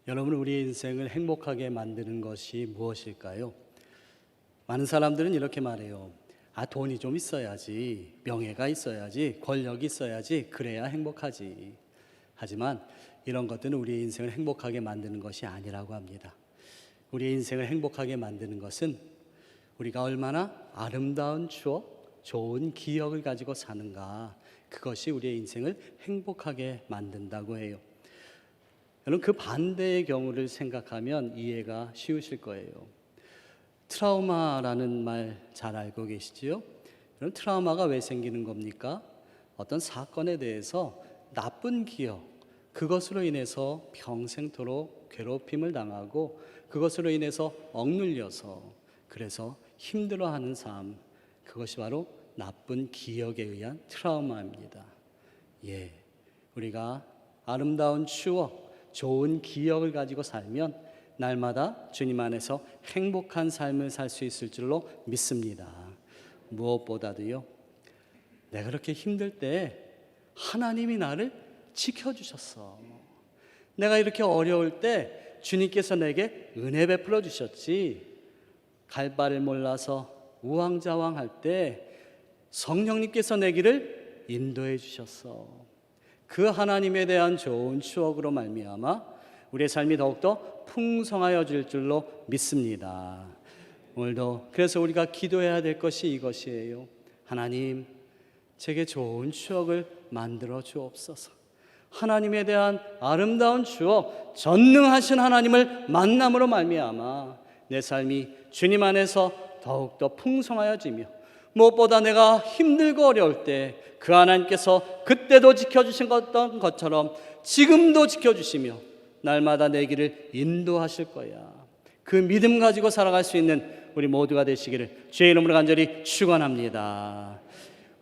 여러분, 우리의 인생을 행복하게 만드는 것이 무엇일까요? 많은 사람들은 이렇게 말해요. 돈이 좀 있어야지, 명예가 있어야지, 권력이 있어야지, 그래야 행복하지. 하지만 이런 것들은 우리의 인생을 행복하게 만드는 것이 아니라고 합니다. 우리의 인생을 행복하게 만드는 것은 우리가 얼마나 아름다운 추억, 좋은 기억을 가지고 사는가, 그것이 우리의 인생을 행복하게 만든다고 해요. 여러분, 그 반대의 경우를 생각하면 이해가 쉬우실 거예요. 트라우마라는 말 잘 알고 계시지요? 여러분, 트라우마가 왜 생기는 겁니까? 어떤 사건에 대해서 나쁜 기억, 그것으로 인해서 평생토록 괴롭힘을 당하고 그것으로 인해서 억눌려서 그래서 힘들어하는 삶, 그것이 바로 나쁜 기억에 의한 트라우마입니다. 우리가 아름다운 추억, 좋은 기억을 가지고 살면 날마다 주님 안에서 행복한 삶을 살 수 있을 줄로 믿습니다. 무엇보다도요, 내가 그렇게 힘들 때 하나님이 나를 지켜주셨어. 내가 이렇게 어려울 때 주님께서 내게 은혜 베풀어 주셨지. 갈 바를 몰라서 우왕좌왕할 때 성령님께서 내 길을 인도해 주셨어. 그 하나님에 대한 좋은 추억으로 말미암아 우리의 삶이 더욱더 풍성하여질 줄로 믿습니다. 오늘도 그래서 우리가 기도해야 될 것이 이것이에요. 하나님, 제게 좋은 추억을 만들어 주옵소서. 하나님에 대한 아름다운 추억, 전능하신 하나님을 만남으로 말미암아 내 삶이 주님 안에서 더욱더 풍성하여지며 무엇보다 내가 힘들고 어려울 때 그 하나님께서 그때도 지켜주신 것처럼 지금도 지켜주시며 날마다 내 길을 인도하실 거야. 그 믿음 가지고 살아갈 수 있는 우리 모두가 되시기를 주의 이름으로 간절히 축원합니다.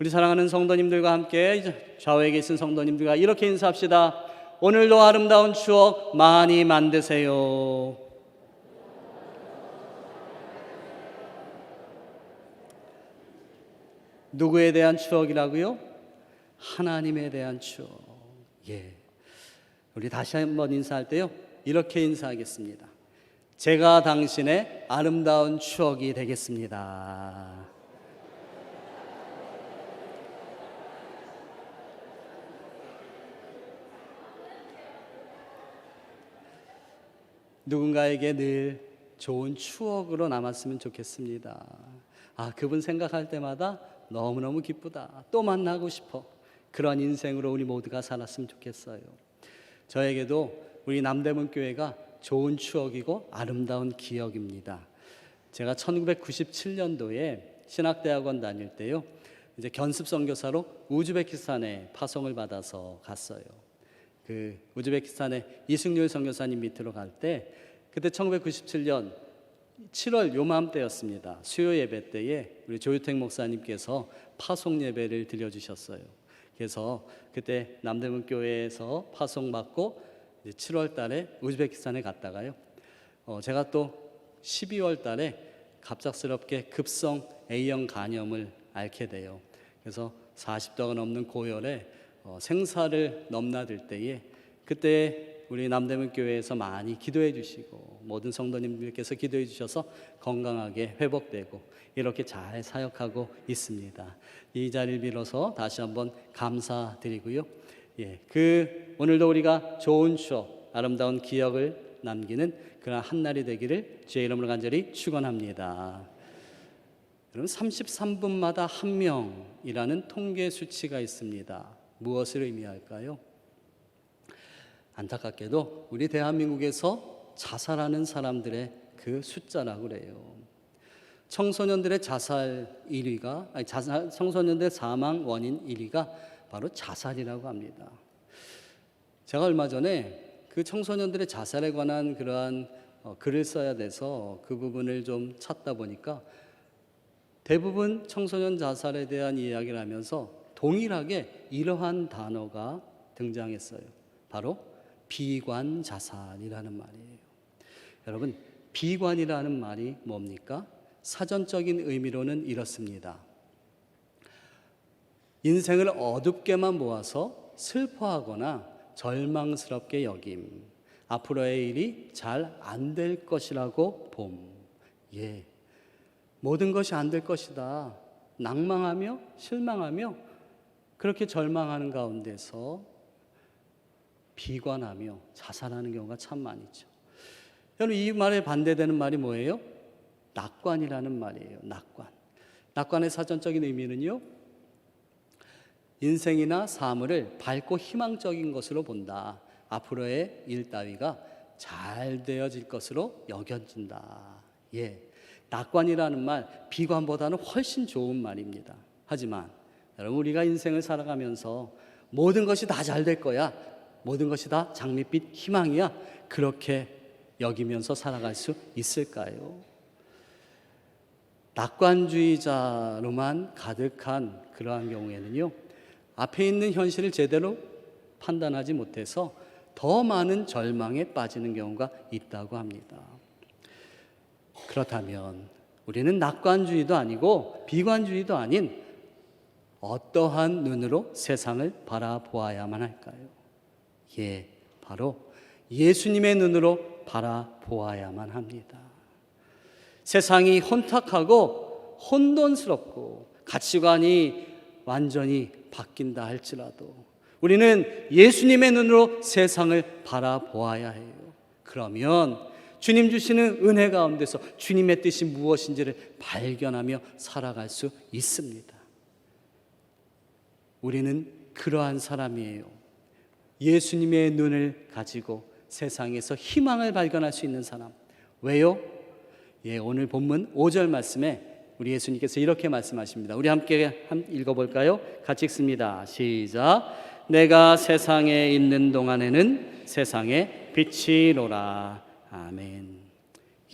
우리 사랑하는 성도님들과 함께 좌우에 계신 성도님들과 이렇게 인사합시다. 오늘도 아름다운 추억 많이 만드세요. 누구에 대한 추억이라고요? 하나님에 대한 추억. 우리 다시 한번 인사할 때요, 이렇게 인사하겠습니다. 제가 당신의 아름다운 추억이 되겠습니다. 누군가에게 늘 좋은 추억으로 남았으면 좋겠습니다. 그분 생각할 때마다 너무너무 기쁘다. 또 만나고 싶어. 그런 인생으로 우리 모두가 살았으면 좋겠어요. 저에게도 우리 남대문 교회가 좋은 추억이고 아름다운 기억입니다. 제가 1997년도에 신학대학원 다닐 때요, 이제 견습 선교사로 우즈베키스탄에 파송을 받아서 갔어요. 그 우즈베키스탄에 이승률 선교사님 밑으로 갈 때, 그때 1997년 7월 요맘때였습니다. 수요 예배 때에 우리 조유택 목사님께서 파송 예배를 드려주셨어요. 그래서 그때 남대문 교회에서 파송받고 7월 달에 우즈베키스탄에 갔다가요, 제가 또 12월 달에 갑작스럽게 급성 A형 간염을 앓게 돼요. 그래서 40도가 넘는 고열에 생사를 넘나들 때에 그때 우리 남대문 교회에서 많이 기도해 주시고 모든 성도님들께서 기도해 주셔서 건강하게 회복되고 이렇게 잘 사역하고 있습니다. 이 자리를 빌어서 다시 한번 감사드리고요. 오늘도 우리가 좋은 추억, 아름다운 기억을 남기는 그런 한 날이 되기를 주의 이름으로 간절히 축원합니다. 여러분, 33분마다 한 명이라는 통계 수치가 있습니다. 무엇을 의미할까요? 안타깝게도 우리 대한민국에서 자살하는 사람들의 그 숫자라고 그래요. 청소년들의 청소년들의 사망 원인 1위가 바로 자살이라고 합니다. 제가 얼마 전에 그 청소년들의 자살에 관한 그러한 글을 써야 돼서 그 부분을 좀 찾다 보니까 대부분 청소년 자살에 대한 이야기를 하면서 동일하게 이러한 단어가 등장했어요. 바로 비관 자살이라는 말이에요. 여러분, 비관이라는 말이 뭡니까? 사전적인 의미로는 이렇습니다. 인생을 어둡게만 보아서 슬퍼하거나 절망스럽게 여김, 앞으로의 일이 잘 안 될 것이라고 봄. 예, 모든 것이 안 될 것이다. 낭망하며 실망하며 그렇게 절망하는 가운데서 비관하며 자살하는 경우가 참 많죠. 여러분, 이 말에 반대되는 말이 뭐예요? 낙관이라는 말이에요. 낙관. 낙관의 사전적인 의미는요, 인생이나 사물을 밝고 희망적인 것으로 본다. 앞으로의 일 따위가 잘 되어질 것으로 여겨진다. 예, 낙관이라는 말, 비관보다는 훨씬 좋은 말입니다. 하지만 여러분, 우리가 인생을 살아가면서 모든 것이 다 잘 될 거야, 모든 것이 다 장밋빛 희망이야, 그렇게 여기면서 살아갈 수 있을까요? 낙관주의자로만 가득한 그러한 경우에는요, 앞에 있는 현실을 제대로 판단하지 못해서 더 많은 절망에 빠지는 경우가 있다고 합니다. 그렇다면 우리는 낙관주의도 아니고 비관주의도 아닌 어떠한 눈으로 세상을 바라보아야만 할까요? 예, 바로 예수님의 눈으로 바라보아야만 합니다. 세상이 혼탁하고 혼돈스럽고 가치관이 완전히 바뀐다 할지라도 우리는 예수님의 눈으로 세상을 바라보아야 해요. 그러면 주님 주시는 은혜 가운데서 주님의 뜻이 무엇인지를 발견하며 살아갈 수 있습니다. 우리는 그러한 사람이에요. 예수님의 눈을 가지고 세상에서 희망을 발견할 수 있는 사람. 왜요? 예, 오늘 본문 5절 말씀에 우리 예수님께서 이렇게 말씀하십니다. 우리 함께 읽어볼까요? 같이 읽습니다. 시작. 내가 세상에 있는 동안에는 세상의 빛이로라. 아멘.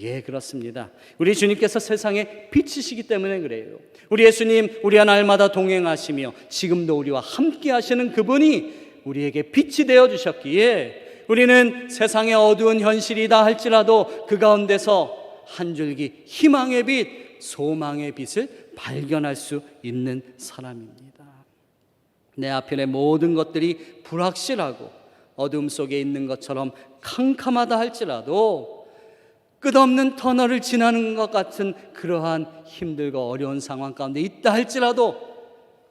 예, 그렇습니다. 우리 주님께서 세상의 빛이시기 때문에 그래요. 우리 예수님, 우리와 날마다 동행하시며 지금도 우리와 함께 하시는 그분이 우리에게 빛이 되어주셨기에 우리는 세상의 어두운 현실이다 할지라도 그 가운데서 한 줄기 희망의 빛, 소망의 빛을 발견할 수 있는 사람입니다. 내 앞에 모든 것들이 불확실하고 어둠 속에 있는 것처럼 캄캄하다 할지라도 끝없는 터널을 지나는 것 같은 그러한 힘들고 어려운 상황 가운데 있다 할지라도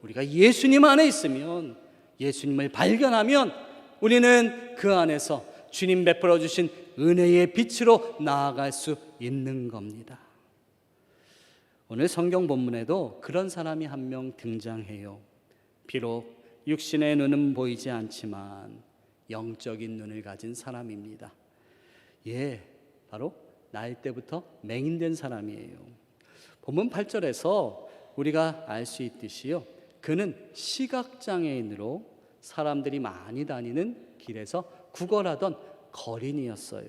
우리가 예수님 안에 있으면, 예수님을 발견하면 우리는 그 안에서 주님 베풀어 주신 은혜의 빛으로 나아갈 수 있는 겁니다. 오늘 성경 본문에도 그런 사람이 한 명 등장해요. 비록 육신의 눈은 보이지 않지만 영적인 눈을 가진 사람입니다. 예, 바로 날 때부터 맹인된 사람이에요. 본문 8절에서 우리가 알 수 있듯이요, 그는 시각장애인으로 사람들이 많이 다니는 길에서 구걸하던 거린이었어요.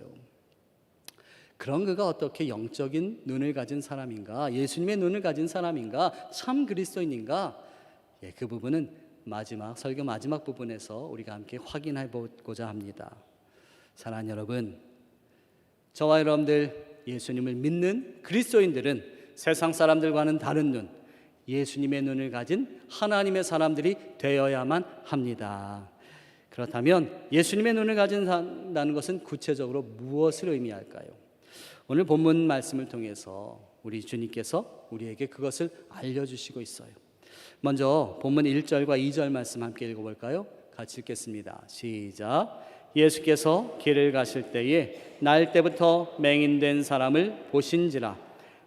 그런 그가 어떻게 영적인 눈을 가진 사람인가, 예수님의 눈을 가진 사람인가, 참 그리스도인인가? 예, 그 부분은 설교 마지막 부분에서 우리가 함께 확인해 보고자 합니다. 사랑하는 여러분, 저와 여러분들 예수님을 믿는 그리스도인들은 세상 사람들과는 다른 눈, 예수님의 눈을 가진 하나님의 사람들이 되어야만 합니다. 그렇다면 예수님의 눈을 가진다는 것은 구체적으로 무엇을 의미할까요? 오늘 본문 말씀을 통해서 우리 주님께서 우리에게 그것을 알려주시고 있어요. 먼저 본문 1절과 2절 말씀 함께 읽어볼까요? 같이 읽겠습니다. 시작. 예수께서 길을 가실 때에 날 때부터 맹인된 사람을 보신지라.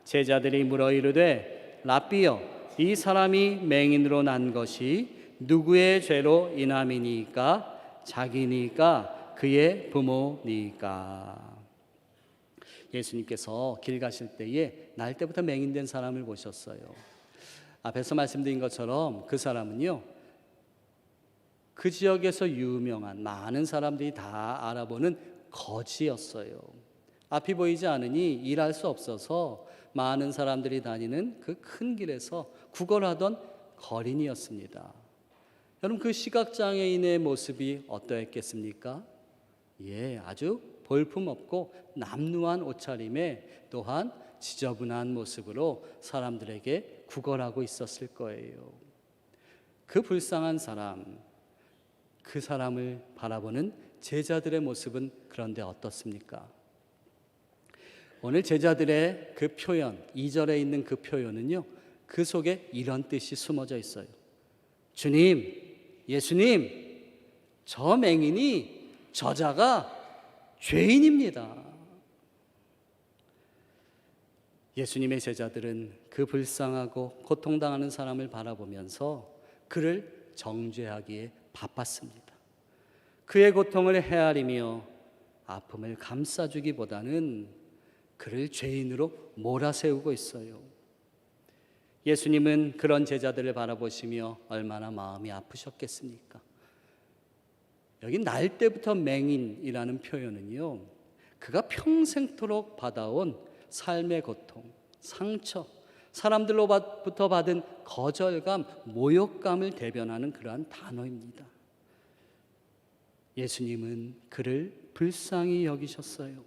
제자들이 물어 이르되 랍비여, 이 사람이 맹인으로 난 것이 누구의 죄로 인함이니까? 자기니까 그의 부모니까? 예수님께서 길 가실 때에 날 때부터 맹인된 사람을 보셨어요. 앞에서 말씀드린 것처럼 그 사람은요, 그 지역에서 유명한 많은 사람들이 다 알아보는 거지였어요. 앞이 보이지 않으니 일할 수 없어서 많은 사람들이 다니는 그 큰 길에서 구걸하던 거린이었습니다. 여러분, 그 시각장애인의 모습이 어떠했겠습니까? 예, 아주 볼품없고 남루한 옷차림에 또한 지저분한 모습으로 사람들에게 구걸하고 있었을 거예요. 그 불쌍한 사람, 그 사람을 바라보는 제자들의 모습은 그런데 어떻습니까? 오늘 제자들의 그 표현, 2절에 있는 그 표현은요, 그 속에 이런 뜻이 숨어져 있어요. 주님, 예수님, 저 맹인이, 저자가 죄인입니다. 예수님의 제자들은 그 불쌍하고 고통당하는 사람을 바라보면서 그를 정죄하기에 바빴습니다. 그의 고통을 헤아리며 아픔을 감싸주기보다는 그를 죄인으로 몰아세우고 있어요. 예수님은 그런 제자들을 바라보시며 얼마나 마음이 아프셨겠습니까? 여기 날 때부터 맹인이라는 표현은요, 그가 평생토록 받아온 삶의 고통, 상처, 사람들로부터 받은 거절감, 모욕감을 대변하는 그러한 단어입니다. 예수님은 그를 불쌍히 여기셨어요.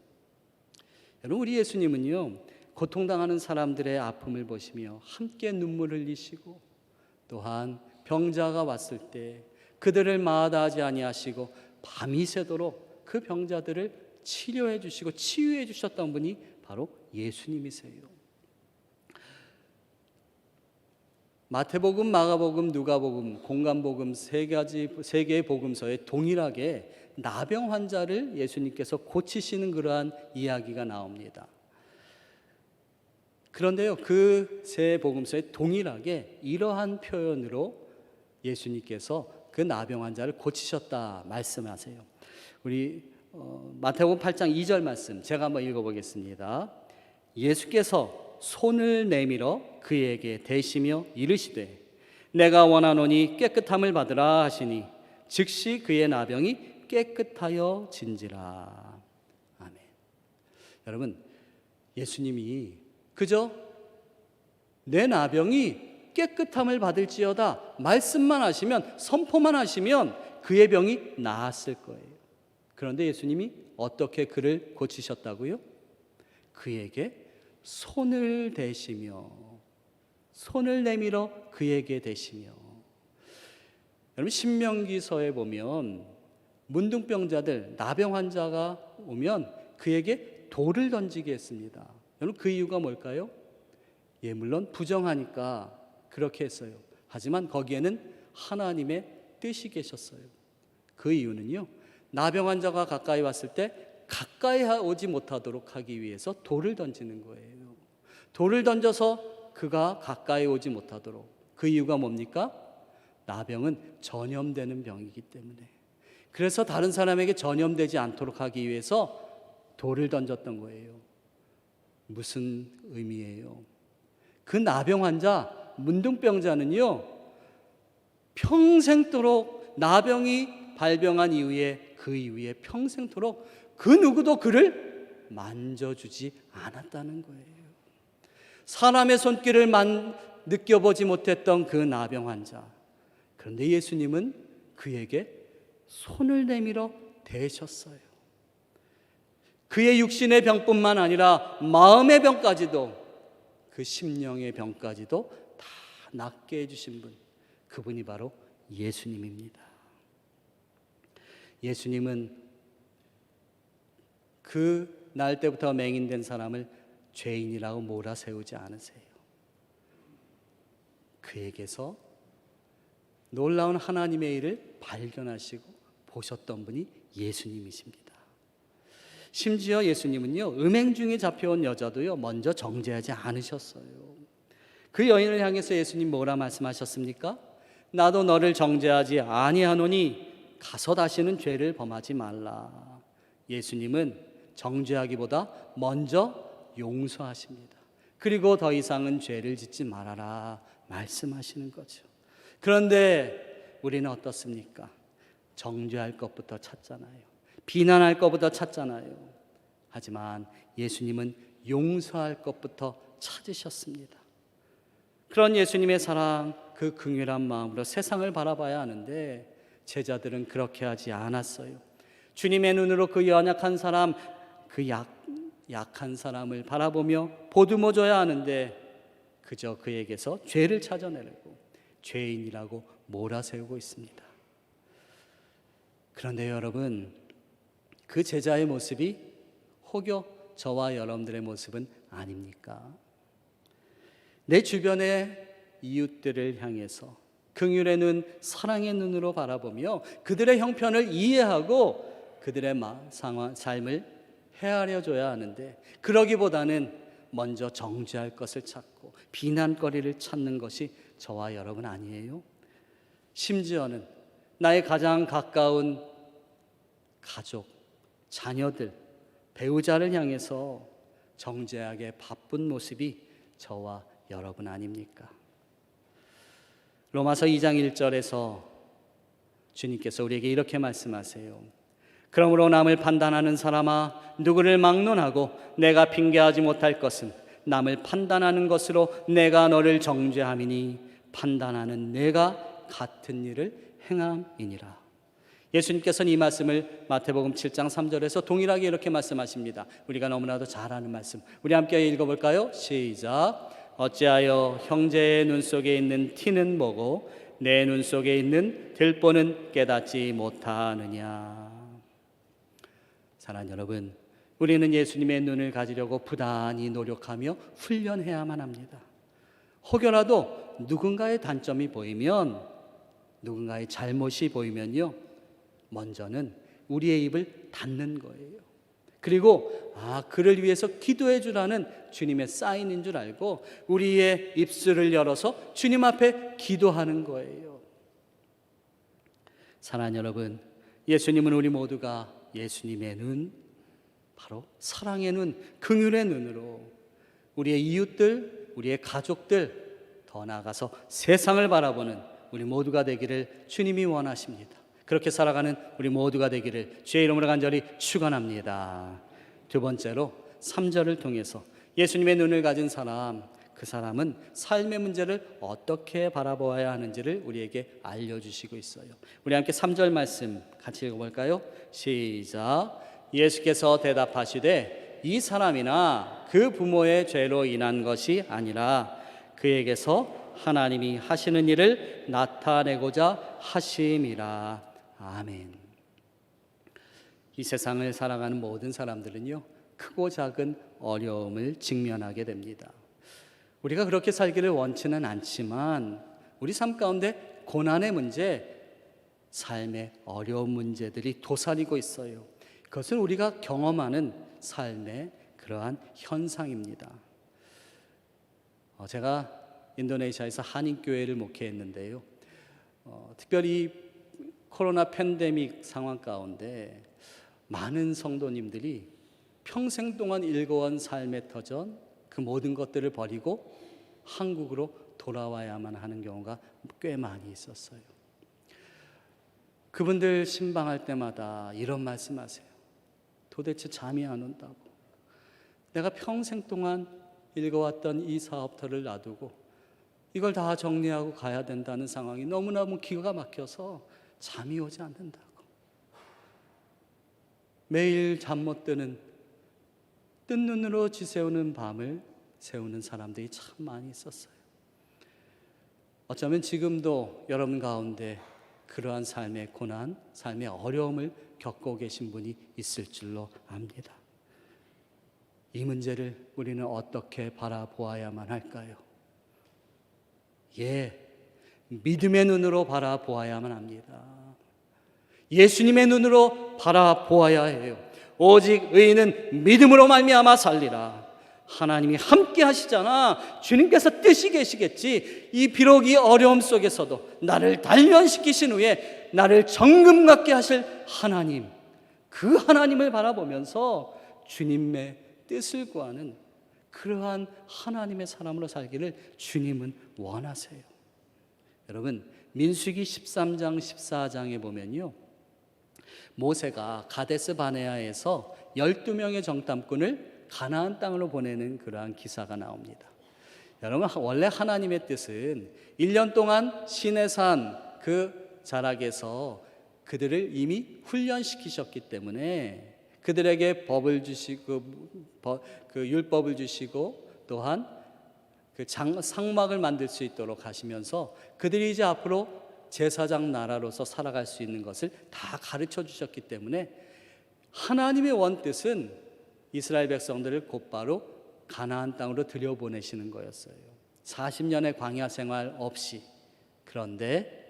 여러분, 우리 예수님은요, 고통당하는 사람들의 아픔을 보시며 함께 눈물 흘리시고, 또한 병자가 왔을 때 그들을 마다하지 아니하시고 밤이 새도록 그 병자들을 치료해 주시고 치유해 주셨던 분이 바로 예수님이세요. 마태복음, 마가복음, 누가복음, 공간복음 세 개의 복음서에 동일하게 나병 환자를 예수님께서 고치시는 그러한 이야기가 나옵니다. 그런데요, 그 세 복음서에 동일하게 이러한 표현으로 예수님께서 그 나병 환자를 고치셨다 말씀하세요. 우리 마태복음 8장 2절 말씀 제가 한번 읽어보겠습니다. 예수께서 손을 내밀어 그에게 대시며 이르시되 내가 원하노니 깨끗함을 받으라 하시니 즉시 그의 나병이 깨끗하여 진지라. 아멘. 여러분, 예수님이 그저 내 나병이 깨끗함을 받을지어다 말씀만 하시면, 선포만 하시면 그의 병이 나았을 거예요. 그런데 예수님이 어떻게 그를 고치셨다고요? 그에게 손을 대시며, 손을 내밀어 그에게 대시며. 여러분, 신명기서에 보면 문둥병자들, 나병 환자가 오면 그에게 돌을 던지게 했습니다. 여러분, 그 이유가 뭘까요? 예, 물론 부정하니까 그렇게 했어요. 하지만 거기에는 하나님의 뜻이 계셨어요. 그 이유는요, 나병 환자가 가까이 왔을 때 가까이 오지 못하도록 하기 위해서 돌을 던지는 거예요. 돌을 던져서 그가 가까이 오지 못하도록. 그 이유가 뭡니까? 나병은 전염되는 병이기 때문에. 그래서 다른 사람에게 전염되지 않도록 하기 위해서 돌을 던졌던 거예요. 무슨 의미예요? 그 나병 환자, 문둥병자는요, 평생토록 나병이 발병한 이후에 그 이후에 평생토록 그 누구도 그를 만져주지 않았다는 거예요. 사람의 손길을 느껴보지 못했던 그 나병 환자. 그런데 예수님은 그에게 손을 내밀어 대셨어요. 그의 육신의 병뿐만 아니라 마음의 병까지도, 그 심령의 병까지도 다 낫게 해주신 분, 그분이 바로 예수님입니다. 예수님은 그 날 때부터 맹인된 사람을 죄인이라고 몰아세우지 않으세요. 그에게서 놀라운 하나님의 일을 발견하시고 보셨던 분이 예수님이십니다. 심지어 예수님은요, 음행 중에 잡혀온 여자도요, 먼저 정죄하지 않으셨어요. 그 여인을 향해서 예수님 뭐라 말씀하셨습니까? 나도 너를 정죄하지 아니하노니 가서 다시는 죄를 범하지 말라. 예수님은 정죄하기보다 먼저 용서하십니다. 그리고 더 이상은 죄를 짓지 말아라 말씀하시는 거죠. 그런데 우리는 어떻습니까? 정죄할 것부터 찾잖아요. 비난할 것부터 찾잖아요. 하지만 예수님은 용서할 것부터 찾으셨습니다. 그런 예수님의 사랑, 그 긍휼한 마음으로 세상을 바라봐야 하는데 제자들은 그렇게 하지 않았어요. 주님의 눈으로 그 연약한 사람, 그 약한 사람을 바라보며 보듬어줘야 하는데 그저 그에게서 죄를 찾아내려고 죄인이라고 몰아세우고 있습니다. 그런데 여러분, 그 제자의 모습이 혹여 저와 여러분들의 모습은 아닙니까? 내 주변의 이웃들을 향해서 긍휼의 눈, 사랑의 눈으로 바라보며 그들의 형편을 이해하고 그들의 삶을 헤아려 줘야 하는데, 그러기보다는 먼저 정죄할 것을 찾고 비난거리를 찾는 것이 저와 여러분 아니에요? 심지어는 나의 가장 가까운 가족, 자녀들, 배우자를 향해서 정죄하게 바쁜 모습이 저와 여러분 아닙니까? 로마서 2장 1절에서 주님께서 우리에게 이렇게 말씀하세요. 그러므로 남을 판단하는 사람아, 누구를 막론하고 내가 핑계하지 못할 것은 남을 판단하는 것으로 내가 너를 정죄함이니 판단하는 내가 같은 일을 행함이니라. 예수님께서는 이 말씀을 마태복음 7장 3절에서 동일하게 이렇게 말씀하십니다. 우리가 너무나도 잘 아는 말씀, 우리 함께 읽어볼까요? 시작. 어찌하여 형제의 눈 속에 있는 티는 보고 내 눈 속에 있는 들보는 깨닫지 못하느냐. 사랑하는 여러분, 우리는 예수님의 눈을 가지려고 부단히 노력하며 훈련해야만 합니다. 혹여라도 누군가의 단점이 보이면, 누군가의 잘못이 보이면요, 먼저는 우리의 입을 닫는 거예요. 그리고 그를 위해서 기도해 주라는 주님의 사인인 줄 알고 우리의 입술을 열어서 주님 앞에 기도하는 거예요. 사랑하는 여러분, 예수님은 우리 모두가 예수님의 눈, 바로 사랑의 눈, 긍휼의 눈으로 우리의 이웃들, 우리의 가족들, 더 나아가서 세상을 바라보는 우리 모두가 되기를 주님이 원하십니다. 그렇게 살아가는 우리 모두가 되기를 주의 이름으로 간절히 축원합니다. 두 번째로 3절을 통해서 예수님의 눈을 가진 사람, 그 사람은 삶의 문제를 어떻게 바라보아야 하는지를 우리에게 알려주시고 있어요. 우리 함께 3절 말씀 같이 읽어볼까요? 시작. 예수께서 대답하시되 이 사람이나 그 부모의 죄로 인한 것이 아니라 그에게서 하나님이 하시는 일을 나타내고자 하심이라. 아멘. 이 세상을 살아가는 모든 사람들은요, 크고 작은 어려움을 직면하게 됩니다. 우리가 그렇게 살기를 원치는 않지만 우리 삶 가운데 고난의 문제, 삶의 어려운 문제들이 도사리고 있어요. 그것은 우리가 경험하는 삶의 그러한 현상입니다. 제가 인도네시아에서 한인교회를 목회했는데요, 특별히 코로나 팬데믹 상황 가운데 많은 성도님들이 평생 동안 읽어온 삶의 터전, 그 모든 것들을 버리고 한국으로 돌아와야만 하는 경우가 꽤 많이 있었어요. 그분들 신방할 때마다 이런 말씀하세요. 도대체 잠이 안 온다고. 내가 평생 동안 읽어왔던 이 사업터를 놔두고 이걸 다 정리하고 가야 된다는 상황이 너무너무 기가 막혀서 잠이 오지 않는다고. 매일 잠 못 드는, 뜬 눈으로 지새우는 밤을 새우는 사람들이 참 많이 있었어요. 어쩌면 지금도 여러분 가운데 그러한 삶의 고난, 삶의 어려움을 겪고 계신 분이 있을 줄로 압니다. 이 문제를 우리는 어떻게 바라보아야만 할까요? 믿음의 눈으로 바라보아야만 합니다. 예수님의 눈으로 바라보아야 해요. 오직 의인은 믿음으로 말미암아 살리라. 하나님이 함께 하시잖아. 주님께서 뜻이 계시겠지. 비록 이 어려움 속에서도 나를 단련시키신 후에 나를 정금 같게 하실 하나님, 그 하나님을 바라보면서 주님의 뜻을 구하는 그러한 하나님의 사람으로 살기를 주님은 원하세요. 여러분, 민수기 13장 14장에 보면요, 모세가 가데스 바네아에서 12명의 정탐꾼을 가나안 땅으로 보내는 그러한 기사가 나옵니다. 여러분, 원래 하나님의 뜻은 1년 동안 시내산 그 자락에서 그들을 이미 훈련시키셨기 때문에 그들에게 법을 주시고 그 율법을 주시고 또한 그 상막을 만들 수 있도록 하시면서 그들이 이제 앞으로 제사장 나라로서 살아갈 수 있는 것을 다 가르쳐 주셨기 때문에 하나님의 원뜻은 이스라엘 백성들을 곧바로 가나안 땅으로 들여보내시는 거였어요. 40년의 광야 생활 없이. 그런데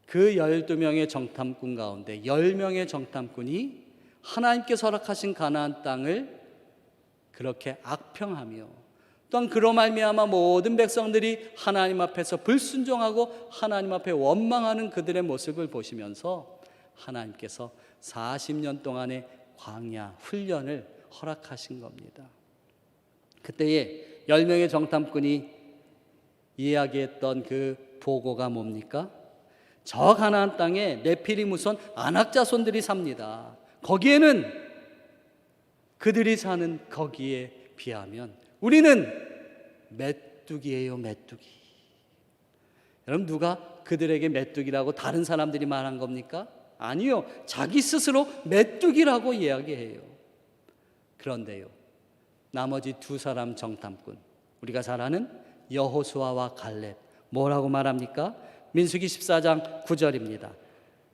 그 12명의 정탐꾼 가운데 10명의 정탐꾼이 하나님께서 허락하신 가나안 땅을 그렇게 악평하며, 또한 그로 말미암아 모든 백성들이 하나님 앞에서 불순종하고 하나님 앞에 원망하는 그들의 모습을 보시면서 하나님께서 40년 동안의 광야 훈련을 허락하신 겁니다. 그때에 10명의 정탐꾼이 이야기했던 그 보고가 뭡니까? 저 가나안 땅에 네피림 후손 아낙 자손들이 삽니다. 거기에는 그들이 사는 거기에 비하면 우리는 메뚜기예요, 메뚜기. 여러분, 누가 그들에게 메뚜기라고 다른 사람들이 말한 겁니까? 아니요, 자기 스스로 메뚜기라고 이야기해요. 그런데요, 나머지 두 사람 정탐꾼, 우리가 잘 아는 여호수아와 갈렙, 뭐라고 말합니까? 민수기 14장 9절입니다.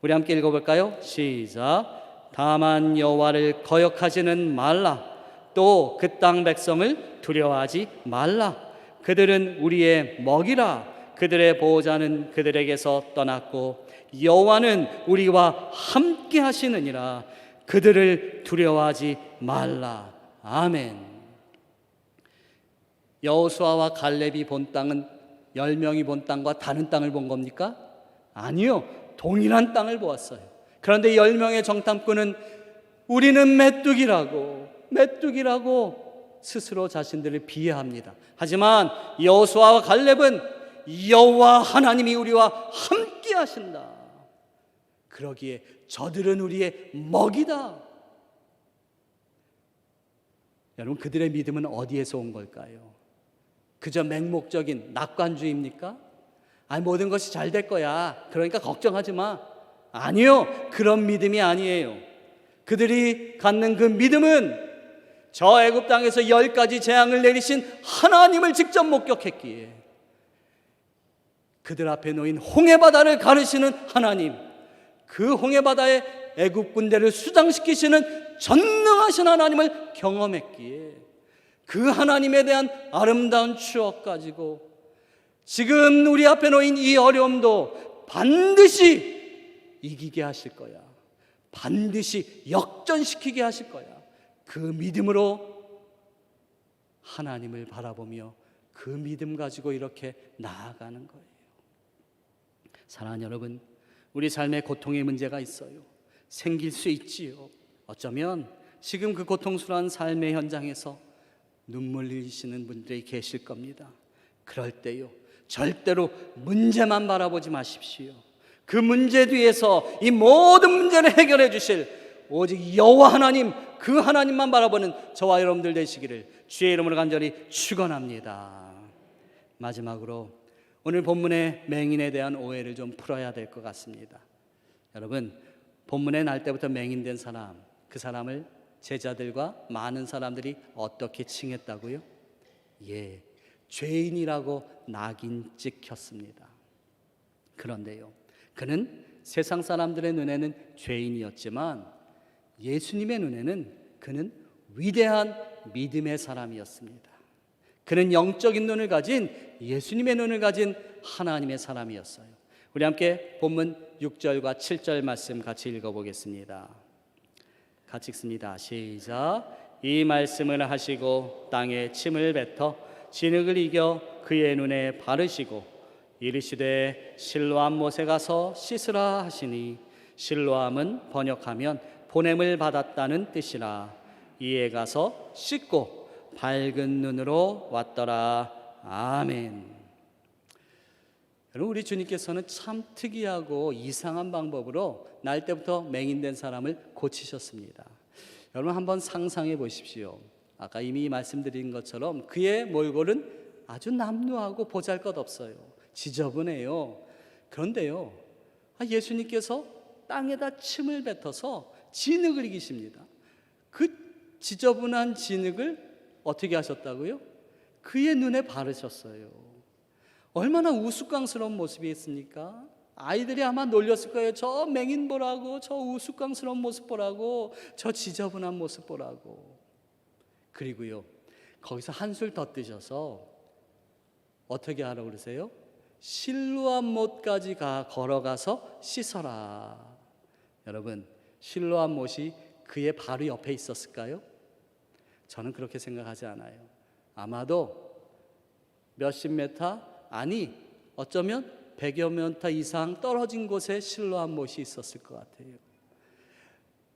우리 함께 읽어볼까요? 시작. 다만 여호와를 거역하지는 말라. 또 그 땅 백성을 두려워하지 말라. 그들은 우리의 먹이라. 그들의 보호자는 그들에게서 떠났고 여호와는 우리와 함께 하시느니라. 그들을 두려워하지 말라. 아멘. 여호수아와 갈렙이 본 땅은 10명이 본 땅과 다른 땅을 본 겁니까? 아니요, 동일한 땅을 보았어요. 그런데 10명의 정탐꾼은 우리는 메뚜기라고 스스로 자신들을 비하합니다. 하지만 여호수아와 갈렙은 여호와 하나님이 우리와 함께 하신다. 그러기에 저들은 우리의 먹이다. 여러분, 그들의 믿음은 어디에서 온 걸까요? 그저 맹목적인 낙관주의입니까? 아니, 모든 것이 잘 될 거야, 그러니까 걱정하지 마. 아니요, 그런 믿음이 아니에요. 그들이 갖는 그 믿음은 저 애굽 땅에서 10가지 재앙을 내리신 하나님을 직접 목격했기에 그들 앞에 놓인 홍해바다를 가르시는 하나님, 그 홍해바다에 애굽 군대를 수장시키시는 전능하신 하나님을 경험했기에 그 하나님에 대한 아름다운 추억 가지고 지금 우리 앞에 놓인 이 어려움도 반드시 이기게 하실 거야, 반드시 역전시키게 하실 거야. 그 믿음으로 하나님을 바라보며 그 믿음 가지고 이렇게 나아가는 거예요. 사랑하는 여러분, 우리 삶에 고통의 문제가 있어요. 생길 수 있지요. 어쩌면 지금 그 고통스러운 삶의 현장에서 눈물 흘리시는 분들이 계실 겁니다. 그럴 때요, 절대로 문제만 바라보지 마십시오. 그 문제 뒤에서 이 모든 문제를 해결해 주실 오직 여호와 하나님, 그 하나님만 바라보는 저와 여러분들 되시기를 주의 이름으로 간절히 축원합니다. 마지막으로 오늘 본문의 맹인에 대한 오해를 좀 풀어야 될 것 같습니다. 여러분, 본문에 날 때부터 맹인된 사람, 그 사람을 제자들과 많은 사람들이 어떻게 칭했다고요? 예, 죄인이라고 낙인 찍혔습니다. 그런데요, 그는 세상 사람들의 눈에는 죄인이었지만 예수님의 눈에는 그는 위대한 믿음의 사람이었습니다. 그는 영적인 눈을 가진, 예수님의 눈을 가진 하나님의 사람이었어요. 우리 함께 본문 6절과 7절 말씀 같이 읽어보겠습니다. 같이 읽습니다. 시작. 이 말씀을 하시고 땅에 침을 뱉어 진흙을 이겨 그의 눈에 바르시고 이르시되 실로암 못에 가서 씻으라 하시니, 실로암은 번역하면 보냄을 받았다는 뜻이라. 이에 가서 씻고 밝은 눈으로 왔더라. 아멘. 여러분, 우리 주님께서는 참 특이하고 이상한 방법으로 날 때부터 맹인된 사람을 고치셨습니다. 여러분, 한번 상상해 보십시오. 아까 이미 말씀드린 것처럼 그의 몰골은 아주 남루하고 보잘것없어요. 지저분해요. 그런데요, 예수님께서 땅에다 침을 뱉어서 진흙을 이기십니다. 그 지저분한 진흙을 어떻게 하셨다고요? 그의 눈에 바르셨어요. 얼마나 우스꽝스러운 모습이었습니까? 아이들이 아마 놀렸을 거예요. 저 맹인 보라고, 저 우스꽝스러운 모습 보라고, 저 지저분한 모습 보라고. 그리고요, 거기서 한술 더 뜨셔서 어떻게 하라고 그러세요? 실로암 못까지 걸어가서 씻어라. 여러분, 실로암 못이 그의 바로 옆에 있었을까요? 저는 그렇게 생각하지 않아요. 아마도 몇십 메타, 아니 어쩌면 100여 미터 이상 떨어진 곳에 실로암 못이 있었을 것 같아요.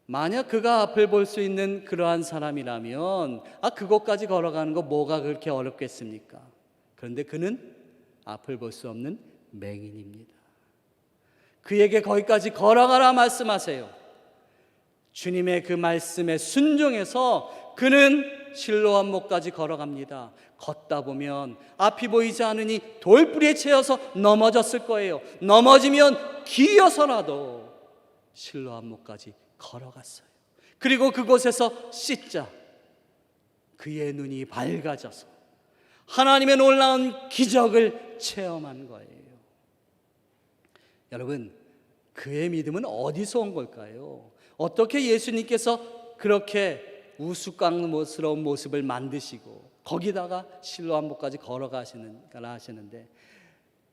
만약 그가 앞을 볼 수 있는 그러한 사람이라면 그곳까지 걸어가는 거 뭐가 그렇게 어렵겠습니까? 그런데 그는 앞을 볼 수 없는 맹인입니다. 그에게 거기까지 걸어가라 말씀하세요. 주님의 그 말씀에 순종해서 그는 실로암 못까지 걸어갑니다. 걷다 보면 앞이 보이지 않으니 돌뿌리에 채여서 넘어졌을 거예요. 넘어지면 기어서라도 실로암 못까지 걸어갔어요. 그리고 그곳에서 씻자 그의 눈이 밝아져서 하나님의 놀라운 기적을 체험한 거예요. 여러분, 그의 믿음은 어디서 온 걸까요? 어떻게 예수님께서 그렇게 우스꽝스러운 모습을 만드시고 거기다가 실로암 못까지 걸어가시는가 하시는데,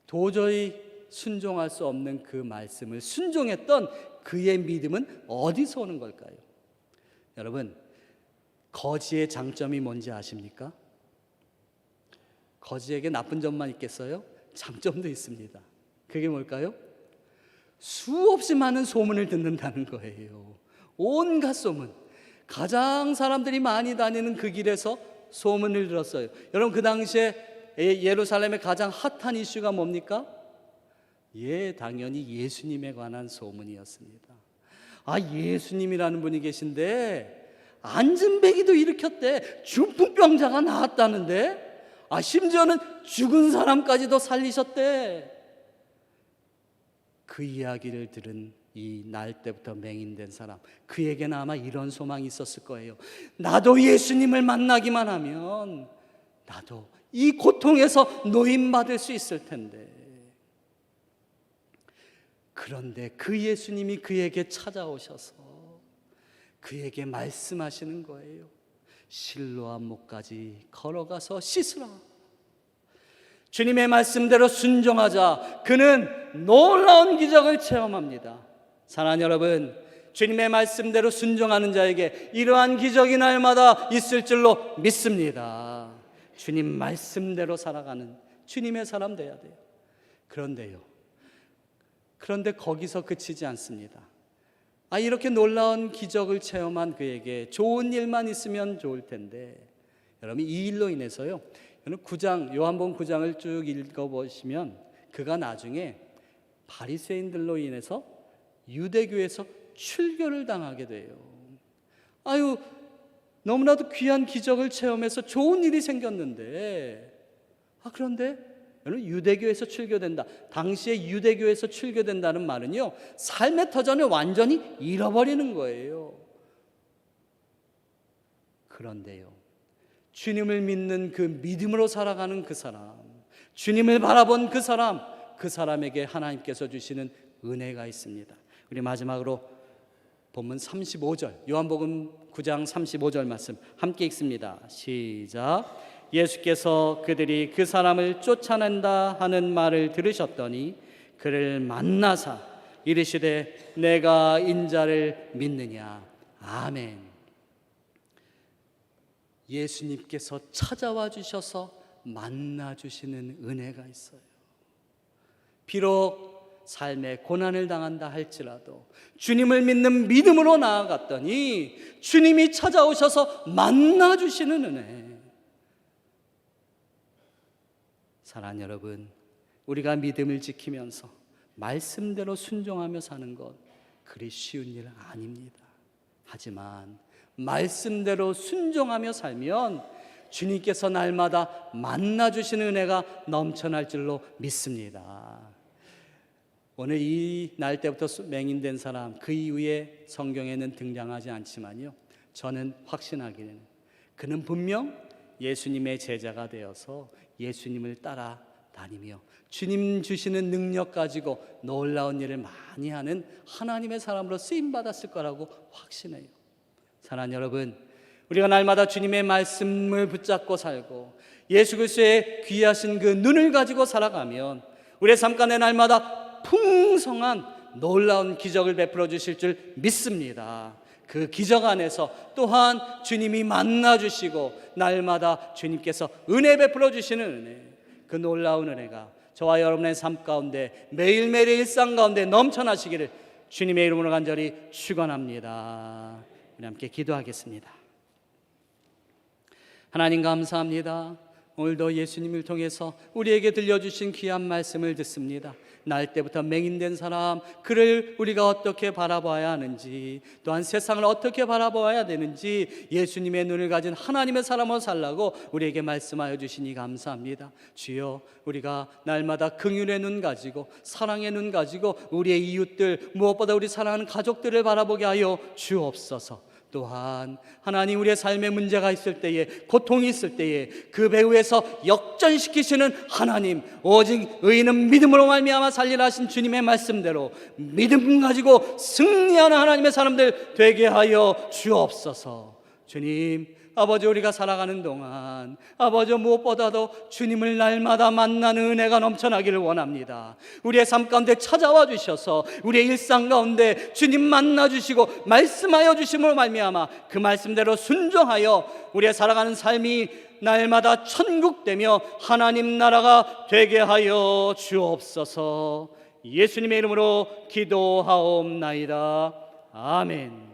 도저히 순종할 수 없는 그 말씀을 순종했던 그의 믿음은 어디서 오는 걸까요? 여러분, 거지의 장점이 뭔지 아십니까? 거지에게 나쁜 점만 있겠어요? 장점도 있습니다. 그게 뭘까요? 수없이 많은 소문을 듣는다는 거예요. 온갖 소문. 가장 사람들이 많이 다니는 그 길에서 소문을 들었어요. 여러분, 그 당시에 예루살렘의 가장 핫한 이슈가 뭡니까? 당연히 예수님에 관한 소문이었습니다. 예수님이라는 분이 계신데 안진뱅이도 일으켰대. 중풍병자가 나았다는데 심지어는 죽은 사람까지도 살리셨대. 그 이야기를 들은 이 날 때부터 맹인된 사람, 그에게는 아마 이런 소망이 있었을 거예요. 나도 예수님을 만나기만 하면 나도 이 고통에서 노임받을 수 있을 텐데. 그런데 그 예수님이 그에게 찾아오셔서 그에게 말씀하시는 거예요. 실로암 못까지 걸어가서 씻으라. 주님의 말씀대로 순종하자 그는 놀라운 기적을 체험합니다. 사랑하는 여러분, 주님의 말씀대로 순종하는 자에게 이러한 기적이 날마다 있을 줄로 믿습니다. 주님 말씀대로 살아가는 주님의 사람 돼야 돼요. 그런데 거기서 그치지 않습니다. 이렇게 놀라운 기적을 체험한 그에게 좋은 일만 있으면 좋을 텐데, 여러분, 이 일로 인해서요, 요한복음 9장을 쭉 읽어보시면 그가 나중에 바리새인들로 인해서 유대교에서 출교를 당하게 돼요. 너무나도 귀한 기적을 체험해서 좋은 일이 생겼는데, 그런데 여러분, 유대교에서 출교된다. 당시에 유대교에서 출교된다는 말은요, 삶의 터전을 완전히 잃어버리는 거예요. 그런데요, 주님을 믿는 그 믿음으로 살아가는 그 사람, 주님을 바라본 그 사람에게 하나님께서 주시는 은혜가 있습니다. 우리 마지막으로 본문 35절, 요한복음 9장 35절 말씀 함께 읽습니다. 시작. 예수께서 그들이 그 사람을 쫓아낸다 하는 말을 들으셨더니 그를 만나사 이르시되 내가 인자를 믿느냐. 아멘. 예수님께서 찾아와 주셔서 만나 주시는 은혜가 있어요. 비록 삶의 고난을 당한다 할지라도 주님을 믿는 믿음으로 나아갔더니 주님이 찾아오셔서 만나 주시는 은혜. 사랑하는 여러분, 우리가 믿음을 지키면서 말씀대로 순종하며 사는 것 그리 쉬운 일 아닙니다. 하지만 말씀대로 순종하며 살면 주님께서 날마다 만나주시는 은혜가 넘쳐날 줄로 믿습니다. 오늘 이 날 때부터 맹인된 사람, 그 이후에 성경에는 등장하지 않지만요, 저는 확신하기는 그는 분명 예수님의 제자가 되어서 예수님을 따라 다니며 주님 주시는 능력 가지고 놀라운 일을 많이 하는 하나님의 사람으로 쓰임받았을 거라고 확신해요. 사랑하는 여러분, 우리가 날마다 주님의 말씀을 붙잡고 살고 예수 그리스도의 귀하신 그 눈을 가지고 살아가면 우리의 삶 가운데 날마다 풍성한 놀라운 기적을 베풀어 주실 줄 믿습니다. 그 기적 안에서 또한 주님이 만나주시고 날마다 주님께서 은혜 베풀어 주시는 은혜, 그 놀라운 은혜가 저와 여러분의 삶 가운데 매일매일의 일상 가운데 넘쳐나시기를 주님의 이름으로 간절히 축원합니다. 우리 함께 기도하겠습니다. 하나님 감사합니다. 오늘도 예수님을 통해서 우리에게 들려주신 귀한 말씀을 듣습니다. 날 때부터 맹인된 사람, 그를 우리가 어떻게 바라봐야 하는지, 또한 세상을 어떻게 바라봐야 되는지 예수님의 눈을 가진 하나님의 사람으로 살라고 우리에게 말씀하여 주시니 감사합니다. 주여, 우리가 날마다 긍휼의 눈 가지고 사랑의 눈 가지고 우리의 이웃들, 무엇보다 우리 사랑하는 가족들을 바라보게 하여 주옵소서. 또한 하나님, 우리의 삶에 문제가 있을 때에, 고통이 있을 때에 그 배후에서 역전시키시는 하나님, 오직 의인은 믿음으로 말미암아 살리라 하신 주님의 말씀대로 믿음 가지고 승리하는 하나님의 사람들 되게 하여 주옵소서. 주님, 아버지, 우리가 살아가는 동안 아버지 무엇보다도 주님을 날마다 만나는 은혜가 넘쳐나기를 원합니다. 우리의 삶 가운데 찾아와 주셔서 우리의 일상 가운데 주님 만나 주시고 말씀하여 주심으로 말미암아 그 말씀대로 순종하여 우리의 살아가는 삶이 날마다 천국되며 하나님 나라가 되게 하여 주옵소서. 예수님의 이름으로 기도하옵나이다. 아멘.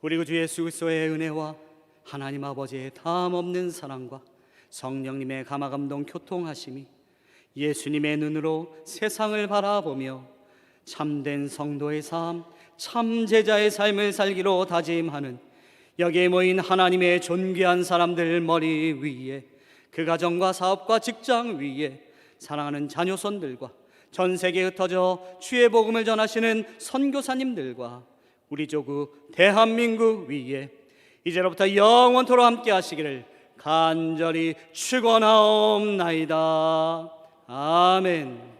우리 주 예수 그리스도의 은혜와 하나님 아버지의 다함없는 사랑과 성령님의 감화감동 교통하심이 예수님의 눈으로 세상을 바라보며 참된 성도의 삶, 참 제자의 삶을 살기로 다짐하는 여기에 모인 하나님의 존귀한 사람들 머리 위에, 그 가정과 사업과 직장 위에 사랑하는 자녀손들과 전 세계에 흩어져 주의 복음을 전하시는 선교사님들과 우리 조국 대한민국 위에 이제로부터 영원토록 함께 하시기를 간절히 축원하옵나이다. 아멘.